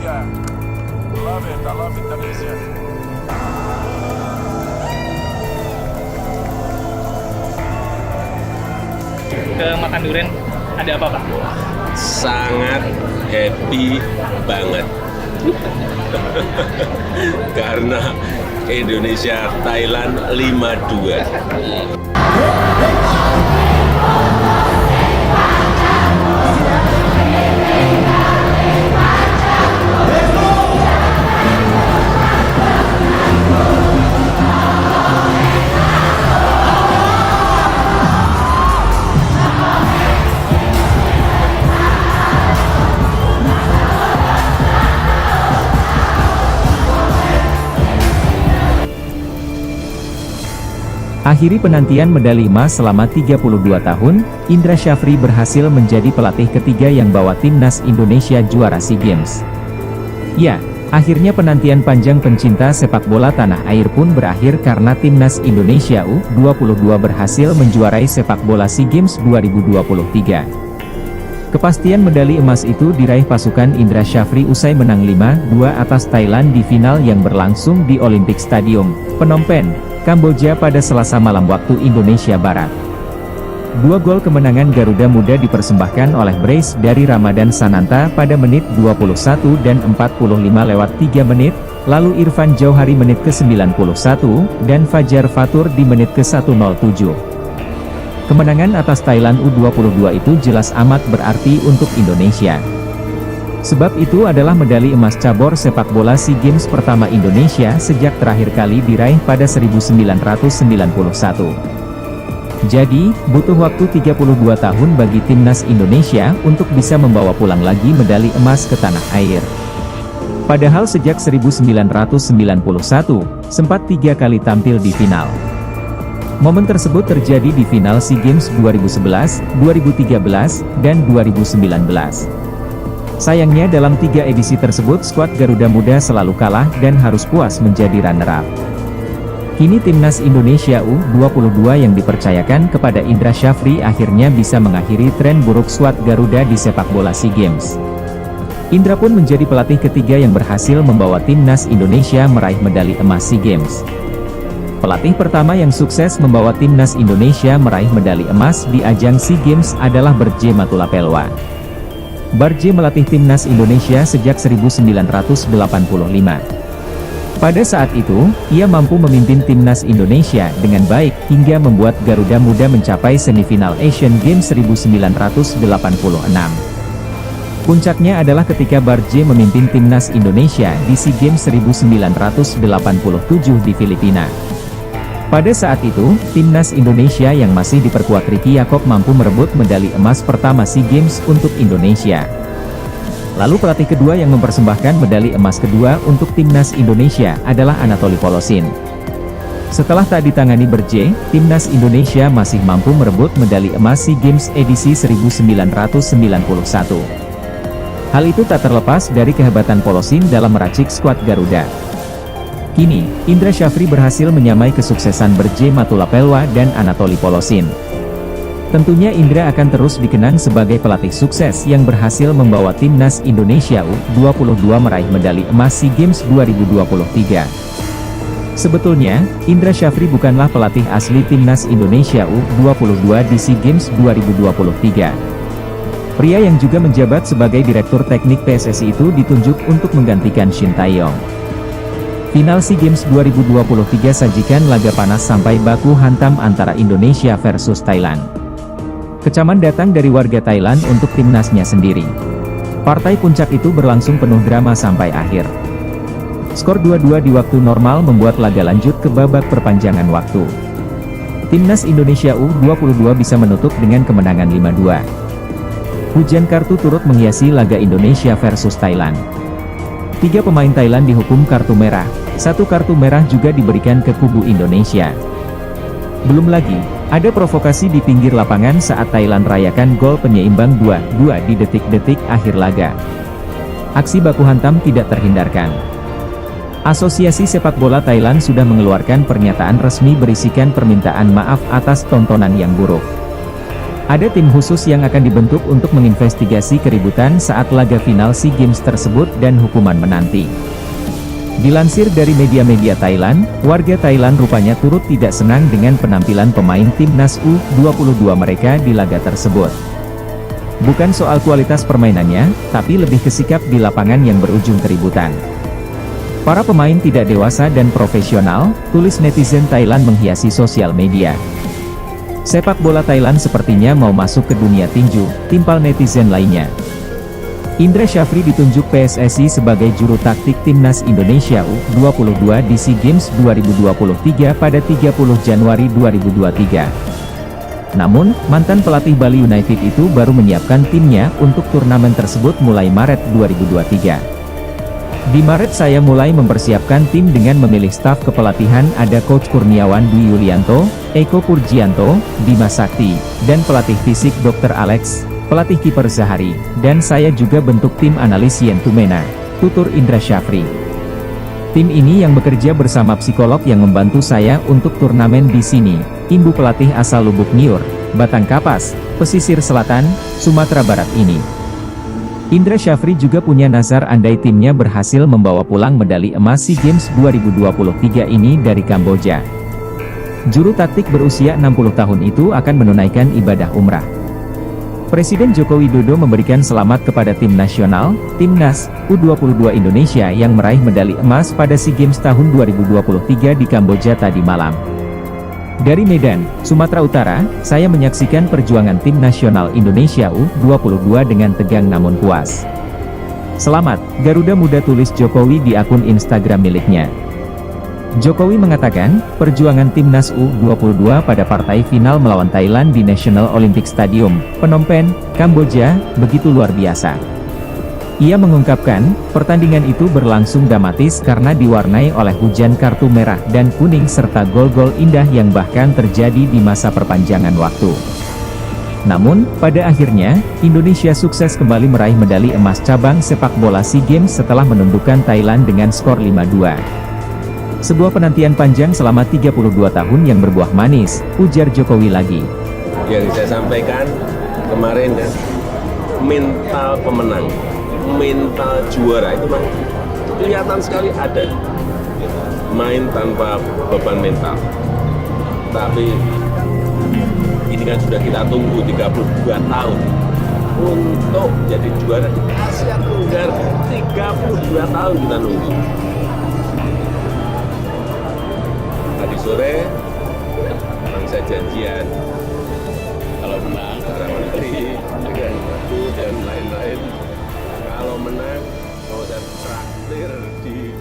Yeah. Love it. I love Indonesia. Ke makan durian ada apa Pak? Sangat happy banget karena Indonesia Thailand 5-2. Akhiri penantian medali emas selama 32 tahun, Indra Syafri berhasil menjadi pelatih ketiga yang bawa timnas Indonesia juara SEA Games. Ya, akhirnya penantian panjang pencinta sepak bola tanah air pun berakhir karena timnas Indonesia U22 berhasil menjuarai sepak bola SEA Games 2023. Kepastian medali emas itu diraih pasukan Indra Syafri usai menang 5-2 atas Thailand di final yang berlangsung di Olympic Stadium, Phnom Penh, Kamboja pada Selasa malam waktu Indonesia Barat. Dua gol kemenangan Garuda Muda dipersembahkan oleh brace dari Ramadan Sananta pada menit 21 dan 45 lewat 3 menit, lalu Irfan Jauhari menit ke-91, dan Fajar Fatur di menit ke-107. Kemenangan atas Thailand U22 itu jelas amat berarti untuk Indonesia. Sebab itu adalah medali emas cabur sepak bola SEA Games pertama Indonesia sejak terakhir kali diraih pada 1991. Jadi, butuh waktu 32 tahun bagi timnas Indonesia untuk bisa membawa pulang lagi medali emas ke tanah air. Padahal sejak 1991, sempat 3 kali tampil di final. Momen tersebut terjadi di final SEA Games 2011, 2013, dan 2019. Sayangnya dalam 3 edisi tersebut skuad Garuda Muda selalu kalah dan harus puas menjadi runner-up. Kini timnas Indonesia U22 yang dipercayakan kepada Indra Syafri akhirnya bisa mengakhiri tren buruk skuad Garuda di sepak bola SEA Games. Indra pun menjadi pelatih ketiga yang berhasil membawa timnas Indonesia meraih medali emas SEA Games. Pelatih pertama yang sukses membawa timnas Indonesia meraih medali emas di ajang SEA Games adalah Barje Matulapelwa. Barje melatih timnas Indonesia sejak 1985. Pada saat itu, ia mampu memimpin timnas Indonesia dengan baik hingga membuat Garuda Muda mencapai semifinal Asian Games 1986. Puncaknya adalah ketika Barje memimpin timnas Indonesia di SEA Games 1987 di Filipina. Pada saat itu, timnas Indonesia yang masih diperkuat Ricky Yacob mampu merebut medali emas pertama SEA Games untuk Indonesia. Lalu pelatih kedua yang mempersembahkan medali emas kedua untuk timnas Indonesia adalah Anatoly Polosin. Setelah tak ditangani Barje, timnas Indonesia masih mampu merebut medali emas SEA Games edisi 1991. Hal itu tak terlepas dari kehebatan Polosin dalam meracik skuad Garuda. Kini, Indra Syafri berhasil menyamai kesuksesan Barje Matulapelwa dan Anatoly Polosin. Tentunya Indra akan terus dikenang sebagai pelatih sukses yang berhasil membawa timnas Indonesia U22 meraih medali emas SEA Games 2023. Sebetulnya, Indra Syafri bukanlah pelatih asli timnas Indonesia U22 di SEA Games 2023. Pria yang juga menjabat sebagai Direktur Teknik PSSI itu ditunjuk untuk menggantikan Shin Tae-yong. Final SEA Games 2023 sajikan laga panas sampai baku hantam antara Indonesia versus Thailand. Kecaman datang dari warga Thailand untuk timnasnya sendiri. Partai puncak itu berlangsung penuh drama sampai akhir. Skor 2-2 di waktu normal membuat laga lanjut ke babak perpanjangan waktu. Timnas Indonesia U22 bisa menutup dengan kemenangan 5-2. Hujan kartu turut menghiasi laga Indonesia versus Thailand. 3 pemain Thailand dihukum kartu merah, 1 kartu merah juga diberikan ke kubu Indonesia. Belum lagi, ada provokasi di pinggir lapangan saat Thailand rayakan gol penyeimbang 2-2 di detik-detik akhir laga. Aksi baku hantam tidak terhindarkan. Asosiasi Sepak Bola Thailand sudah mengeluarkan pernyataan resmi berisikan permintaan maaf atas tontonan yang buruk. Ada tim khusus yang akan dibentuk untuk menginvestigasi keributan saat laga final SEA Games tersebut dan hukuman menanti. Dilansir dari media-media Thailand, warga Thailand rupanya turut tidak senang dengan penampilan pemain timnas U22 mereka di laga tersebut. Bukan soal kualitas permainannya, tapi lebih ke sikap di lapangan yang berujung keributan. Para pemain tidak dewasa dan profesional, tulis netizen Thailand menghiasi sosial media. Sepak bola Thailand sepertinya mau masuk ke dunia tinju, timpal netizen lainnya. Indra Syafri ditunjuk PSSI sebagai juru taktik timnas Indonesia U22 di SEA Games 2023 pada 30 Januari 2023. Namun, mantan pelatih Bali United itu baru menyiapkan timnya untuk turnamen tersebut mulai Maret 2023. Di Maret saya mulai mempersiapkan tim dengan memilih staf kepelatihan ada Coach Kurniawan Dwi Yulianto, Eko Purjianto, Dimas Sakti, dan pelatih fisik Dr. Alex, pelatih kiper Zahari, dan saya juga bentuk tim analis Yentumena, tutur Indra Syafri. Tim ini yang bekerja bersama psikolog yang membantu saya untuk turnamen di sini, imbu pelatih asal Lubuk Niur, Batang Kapas, pesisir selatan, Sumatera Barat ini. Indra Syafri juga punya nazar andai timnya berhasil membawa pulang medali emas SEA Games 2023 ini dari Kamboja. Juru taktik berusia 60 tahun itu akan menunaikan ibadah umrah. Presiden Joko Widodo memberikan selamat kepada tim nasional, Timnas, U22 Indonesia yang meraih medali emas pada SEA Games tahun 2023 di Kamboja tadi malam. Dari Medan, Sumatera Utara, saya menyaksikan perjuangan tim nasional Indonesia U22 dengan tegang namun puas. Selamat, Garuda Muda, tulis Jokowi di akun Instagram miliknya. Jokowi mengatakan, perjuangan timnas U22 pada partai final melawan Thailand di National Olympic Stadium, Phnom Penh, Kamboja, begitu luar biasa. Ia mengungkapkan, pertandingan itu berlangsung dramatis karena diwarnai oleh hujan kartu merah dan kuning serta gol-gol indah yang bahkan terjadi di masa perpanjangan waktu. Namun, pada akhirnya, Indonesia sukses kembali meraih medali emas cabang sepak bola SEA Games setelah menundukkan Thailand dengan skor 5-2. Sebuah penantian panjang selama 32 tahun yang berbuah manis, ujar Jokowi lagi. Yang saya sampaikan kemarin kan, mental pemenang, mental juara itu memang kelihatan sekali ada. Main tanpa beban mental. Tapi ini kan sudah kita tunggu 32 tahun untuk jadi juara di Asia Tenggara. 32 tahun kita nunggu. Tadi sore bangsa janjian kalau menang Perdana Menteri dan lain-lain. Kalau menang mau dan traktir di